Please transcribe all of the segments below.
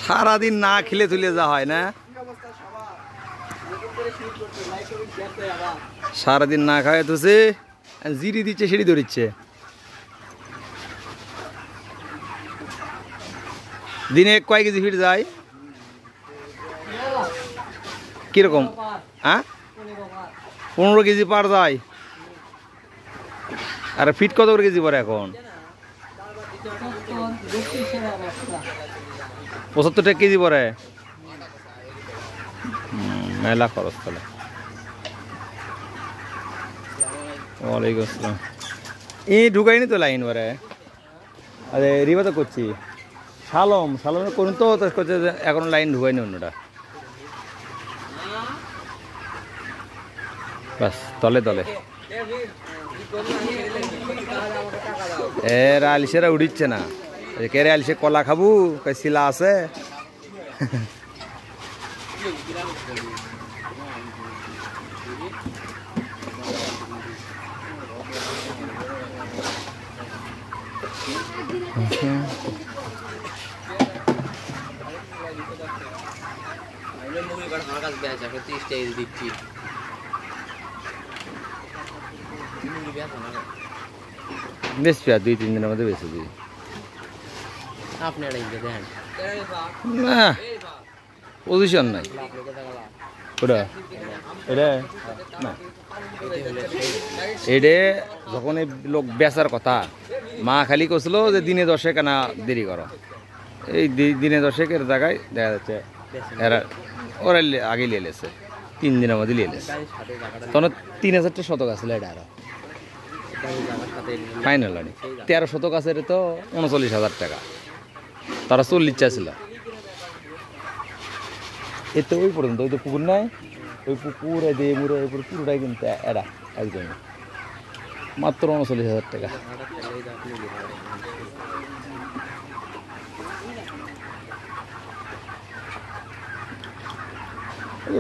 সারাদিন না খেলে তুলে যা হয় না, সারাদিন না খায় তুছে জিরি দিচ্ছে সিঁড়ি ধরিচ্ছে। দিনে কয় কেজি ফিট যায় কিরকম? হ্যাঁ 15 কেজি পার যায়। আর ফিট কত করে কেজি পড়ে এখন? 75 টাকা কেজি পড়ে। মেলা খরচ তাহলে। ওয়ালাইকুম আসসালাম। ঢুকাইনি তো লাইন পরে। আরে রিবা তো করছি সালম করুন তো করছে এখন লাইন ঢুকাইনি অন্যটা। বাস তলে তলে আলিশেরা উঠিচ্ছে না। কে রে আলিশে কলা খাবু শিলা আছে। বেশ 2-3 দিনের মধ্যে বেশি দিই না, পজিশন নাই ওটা। এটা না এটা যখন এই লোক বেচার কথা মা খালি করছিল যে দিনে 10 কেনা দেরি করো। এই দিনে 10 জায়গায় দেখা যাচ্ছে এরা ওরা আগে লিয়ে লেছে 3 দিনের মধ্যে লিয়ে লেছে। তখন 3000 শতক আসলে এটা আরো ফাইনাল আনি 13 শতক আছে তো 39,000 টাকা। তারা 40 চাইছিল। এতে ওই পর্যন্ত ওই তো পুকুর নাই, ওই পুকুর দিয়ে মুড়ে ওই পুরোটাই কিন্তু এরা একদম মাত্র 39,000 টাকা।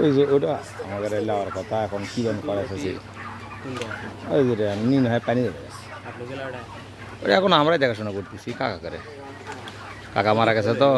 ওই যে ওটা আমাদের লাওয়ার কথা এখন কি জন করে এসেছি ওই যে নিন হয় পানি ধরে গেছে ওটা এখন আমরাই দেখাশোনা করতেছি। কাকা করে কাকা মারা গেছে তো।